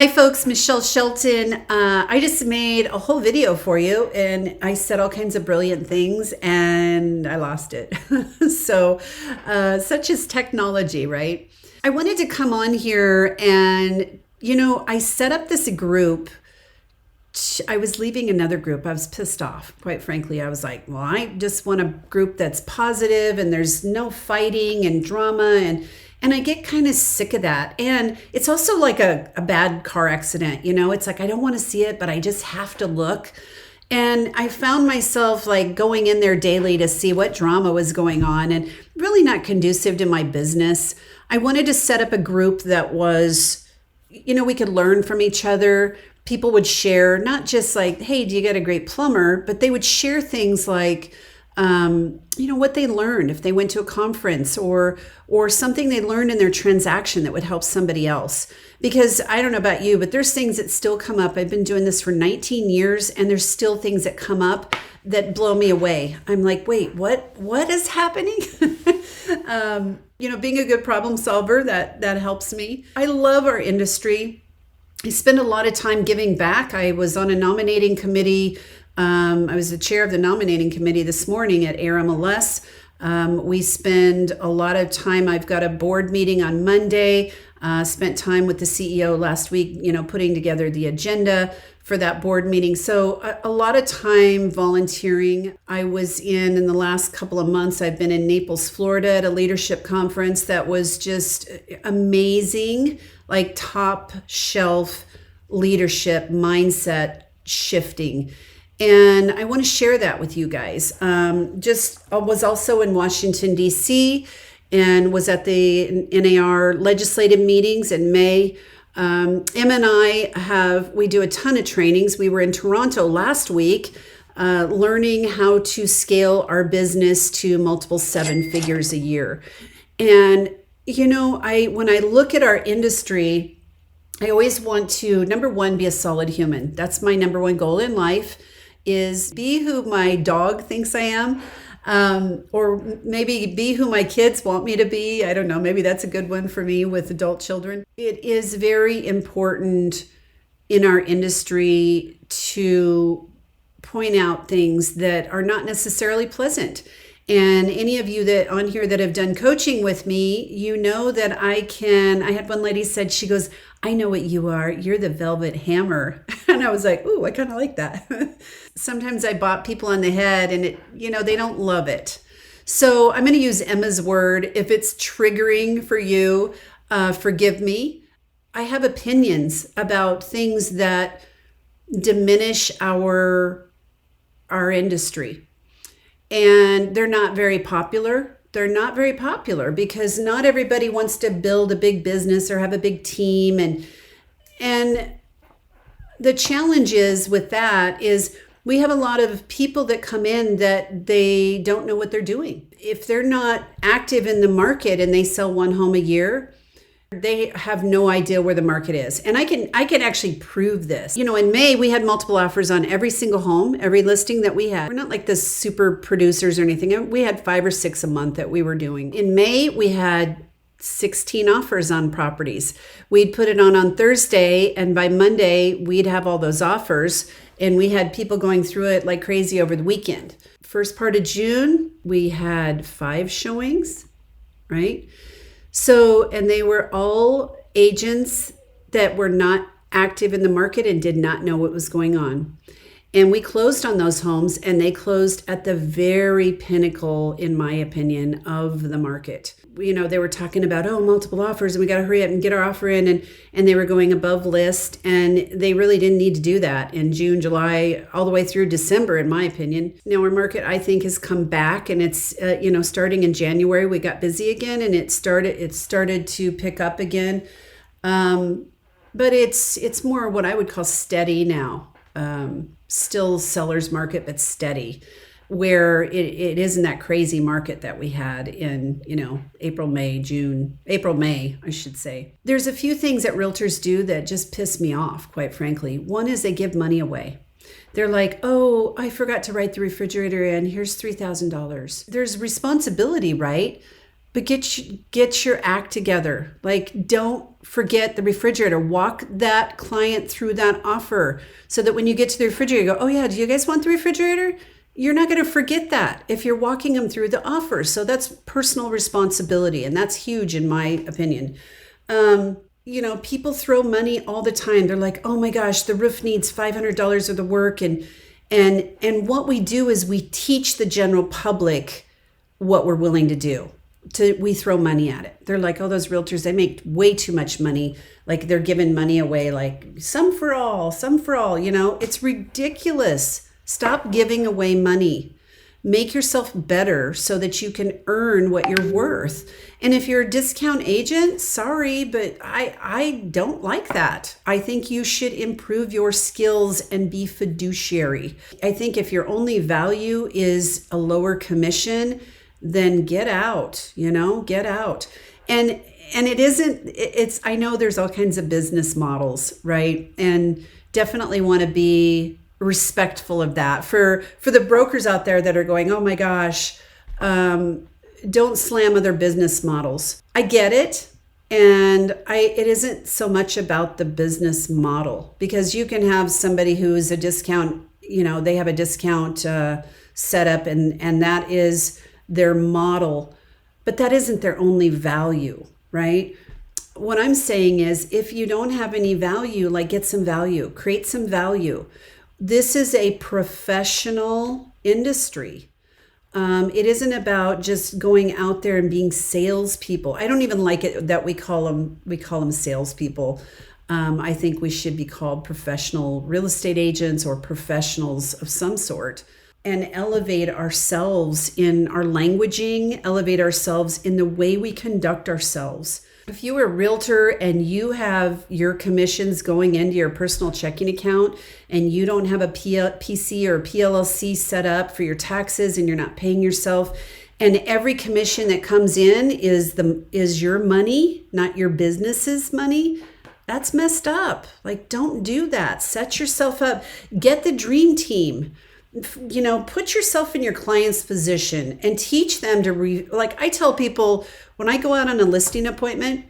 Hi folks, Michelle Shelton. I just made a whole video for you and I said all kinds of brilliant things and I lost it. Such is technology, right? I wanted to come on here and, I set up this group. I was leaving another group. I was pissed off, quite frankly. I was like, well, I just want a group that's positive and there's no fighting and drama and I get kind of sick of that. And it's also like a bad car accident, it's like I don't want to see it, but I just have to look. And I found myself like going in there daily to see what drama was going on and really not conducive to my business. I wanted to set up a group that was, we could learn from each other. People would share, not just like, hey, do you got a great plumber? But they would share things like, what they learned if they went to a conference or something they learned in their transaction that would help somebody else. Because I don't know about you, but there's things that still come up. I've been doing this for 19 years and there's still things that come up that blow me away. I'm like, wait, what is happening? Being a good problem solver, that helps me. I love our industry. I spend a lot of time giving back. I was on a nominating committee. I was the chair of the nominating committee this morning at ARMLS. We spend a lot of time. I've got a board meeting on Monday. Spent time with the CEO last week, putting together the agenda for that board meeting. So a lot of time volunteering. I was in the last couple of months, I've been in Naples, Florida at a leadership conference that was just amazing, like top shelf leadership mindset shifting. And I want to share that with you guys. I was also in Washington, D.C. and was at the NAR legislative meetings in May. Em and we do a ton of trainings. We were in Toronto last week learning how to scale our business to multiple 7 figures a year. And, when I look at our industry, I always want to, number one, be a solid human. That's my number one goal in life. Is be who my dog thinks I am, or maybe be who my kids want me to be. I don't know, maybe that's a good one for me with adult children. It is very important in our industry to point out things that are not necessarily pleasant. And any of you that on here that have done coaching with me, you know that I had one lady said, she goes, I know what you are. You're the velvet hammer. And I was like, ooh, I kind of like that. Sometimes I bop people on the head and they don't love it. So I'm going to use Emma's word. If it's triggering for you, forgive me. I have opinions about things that diminish our industry. And they're not very popular. They're not very popular because not everybody wants to build a big business or have a big team. And the challenge is with that is we have a lot of people that come in that they don't know what they're doing. If they're not active in the market and they sell 1 home a year, they have no idea where the market is. And I can actually prove this. In May, we had multiple offers on every single home, every listing that we had. We're not like the super producers or anything. We had 5 or 6 a month that we were doing. In May, we had 16 offers on properties. We'd put it on Thursday, and by Monday, we'd have all those offers. And we had people going through it like crazy over the weekend. First part of June, we had 5 showings, right? So, and they were all agents that were not active in the market and did not know what was going on. And we closed on those homes and they closed at the very pinnacle, in my opinion, of the market. They were talking about, multiple offers and we got to hurry up and get our offer in. And they were going above list and they really didn't need to do that in June, July, all the way through December, in my opinion. Now our market, I think, has come back and it's, starting in January, we got busy again and it started to pick up again. But it's more what I would call steady now. Still seller's market, but steady, where it isn't that crazy market that we had in, April, May, I should say. There's a few things that realtors do that just piss me off, quite frankly. One is they give money away. They're like, oh, I forgot to write the refrigerator in. Here's $3,000. There's responsibility, right? but get your act together. Like, don't forget the refrigerator. Walk that client through that offer so that when you get to the refrigerator, you go, oh yeah, do you guys want the refrigerator? You're not going to forget that if you're walking them through the offer. So that's personal responsibility, and that's huge in my opinion. People throw money all the time. They're like, oh my gosh, the roof needs $500 of the work. And what we do is we teach the general public what we're willing to do. We throw money at it. They're like, oh, those realtors, they make way too much money. Like they're giving money away, like some for all. It's ridiculous. Stop giving away money. Make yourself better so that you can earn what you're worth. And if you're a discount agent, sorry, but I don't like that. I think you should improve your skills and be fiduciary. I think if your only value is a lower commission, then get out. And I know there's all kinds of business models, right? And definitely want to be respectful of that. For the brokers out there that are going, oh my gosh, don't slam other business models. I get it. And it isn't so much about the business model, because you can have somebody who is a discount, they have a discount setup and that is their model, but that isn't their only value, right? What I'm saying is, if you don't have any value, like get some value, create some value. This is a professional industry. It isn't about just going out there and being salespeople. I don't even like it that we call them salespeople. I think we should be called professional real estate agents or professionals of some sort, and elevate ourselves in our languaging, elevate ourselves in the way we conduct ourselves. If you are a realtor and you have your commissions going into your personal checking account and you don't have a PC or PLLC set up for your taxes and you're not paying yourself, and every commission that comes in is your money, not your business's money, that's messed up. Like, don't do that. Set yourself up. Get the dream team. Put yourself in your client's position and teach them to like I tell people when I go out on a listing appointment,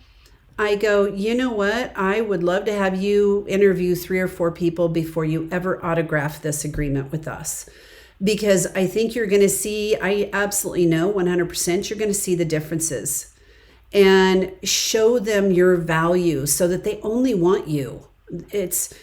I go, you know what? I would love to have you interview 3 or 4 people before you ever autograph this agreement with us. Because I think you're going to see, I absolutely know 100% you're going to see the differences, and show them your value so that they only want you. It's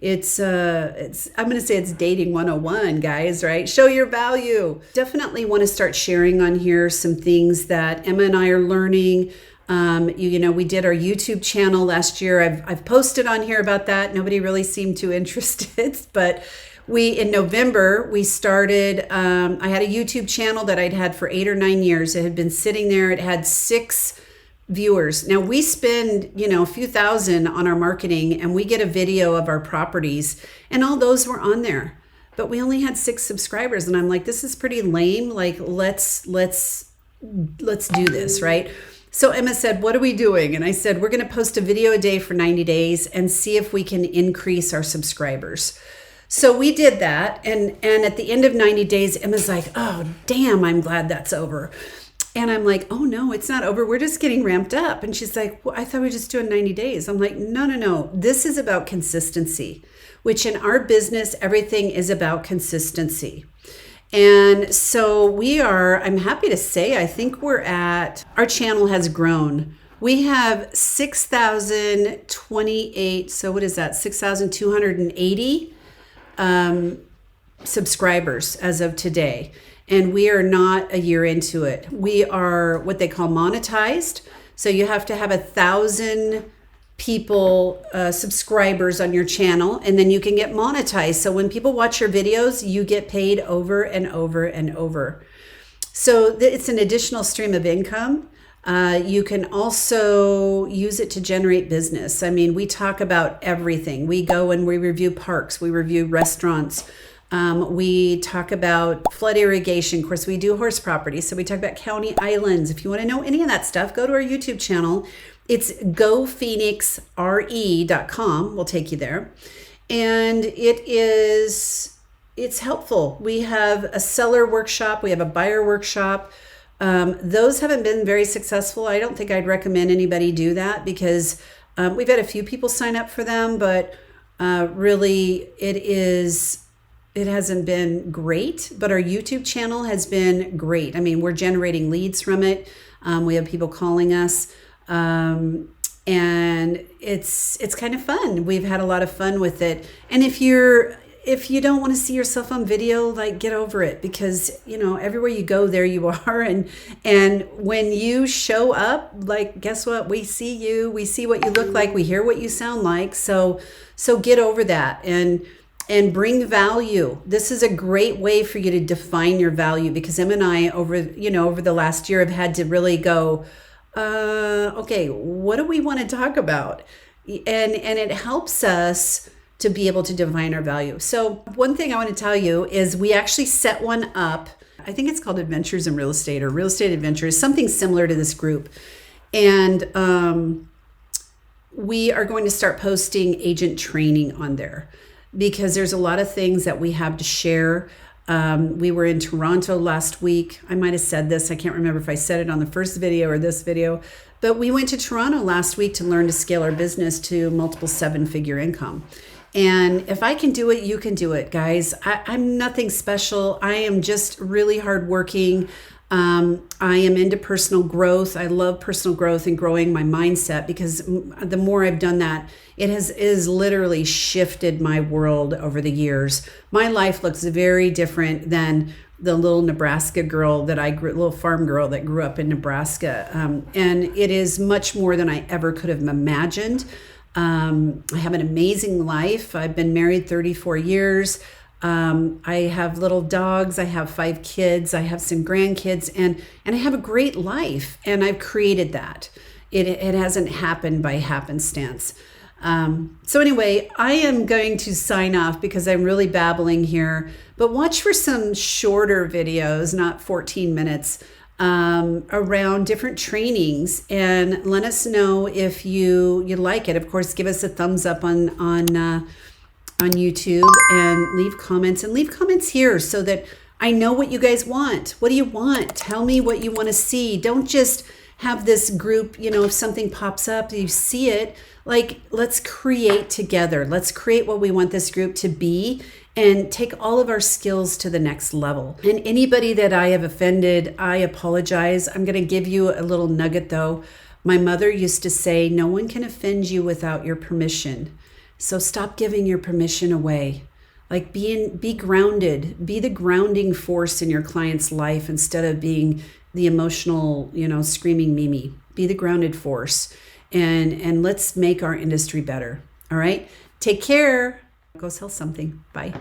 I'm going to say it's dating 101, guys, right? Show your value. Definitely want to start sharing on here some things that Emma and I are learning. We did our YouTube channel last year. I've posted on here about that. Nobody really seemed too interested, but in November, we started, I had a YouTube channel that I'd had for 8 or 9 years. It had been sitting there. It had 6 viewers. Now we spend, a few thousand on our marketing, and we get a video of our properties, and all those were on there, but we only had 6 subscribers. And I'm like, this is pretty lame. Like, let's do this, right? So Emma said, what are we doing? And I said, we're going to post a video a day for 90 days and see if we can increase our subscribers. So we did that. And at the end of 90 days, Emma's like, oh, damn, I'm glad that's over. And I'm like, oh no, it's not over. We're just getting ramped up. And she's like, well, I thought we were just doing 90 days. I'm like, no. This is about consistency, which in our business, everything is about consistency. And so I'm happy to say, I think our channel has grown. We have 6,028. So what is that? 6,280 subscribers as of today. And we are not a year into it. We are what they call monetized. So you have to have 1,000 people, subscribers on your channel, and then you can get monetized. So when people watch your videos, you get paid over and over and over. So it's an additional stream of income. You can also use it to generate business. I mean, we talk about everything. We go and we review parks, we review restaurants. We talk about flood irrigation. Of course, we do horse property. So we talk about county islands. If you want to know any of that stuff, go to our YouTube channel. It's gophoenixre.com. We'll take you there. And it's helpful. We have a seller workshop. We have a buyer workshop. Those haven't been very successful. I don't think I'd recommend anybody do that because we've had a few people sign up for them, but really it hasn't been great. But our YouTube channel has been great. I mean, we're generating leads from it. We have people calling us. And it's kind of fun. We've had a lot of fun with it. And if you don't want to see yourself on video, like, get over it, because everywhere you go, there you are. And when you show up, like, guess what? We see you, we see what you look like, we hear what you sound like. So get over that and bring value. This is a great way for you to define your value, because Em and I over the last year have had to really go, okay, what do we want to talk about? And it helps us to be able to define our value. So one thing I want to tell you is we actually set one up. I think it's called Adventures in Real Estate, or Real Estate Adventures, something similar to this group. And we are going to start posting agent training on there, because there's a lot of things that we have to share. We were in Toronto last week. I might have said this. I can't remember if I said it on the first video or this video, but we went to Toronto last week to learn to scale our business to multiple 7-figure income. And if I can do it, you can do it, guys. I'm nothing special. I am just really hardworking. I am into personal growth. I love personal growth and growing my mindset, because the more I've done that, it has literally shifted my world over the years. My life looks very different than the little Nebraska girl little farm girl that grew up in Nebraska. And it is much more than I ever could have imagined. I have an amazing life. I've been married 34 years. I have little dogs. I have 5 kids. I have some grandkids, and I have a great life, and I've created that. It hasn't happened by happenstance. So anyway, I am going to sign off because I'm really babbling here, but watch for some shorter videos, not 14 minutes, around different trainings, and let us know if you like it. Of course, give us a thumbs up on YouTube, and leave comments here so that I know what you guys want. What do you want? Tell me what you want to see. Don't just have this group, if something pops up, you see it, like, let's create together. Let's create what we want this group to be and take all of our skills to the next level. And anybody that I have offended, I apologize. I'm going to give you a little nugget though. My mother used to say, no one can offend you without your permission. So stop giving your permission away. Like, be grounded, be the grounding force in your client's life instead of being the emotional, screaming Mimi. Be the grounded force, and let's make our industry better. All right. Take care. Go sell something. Bye.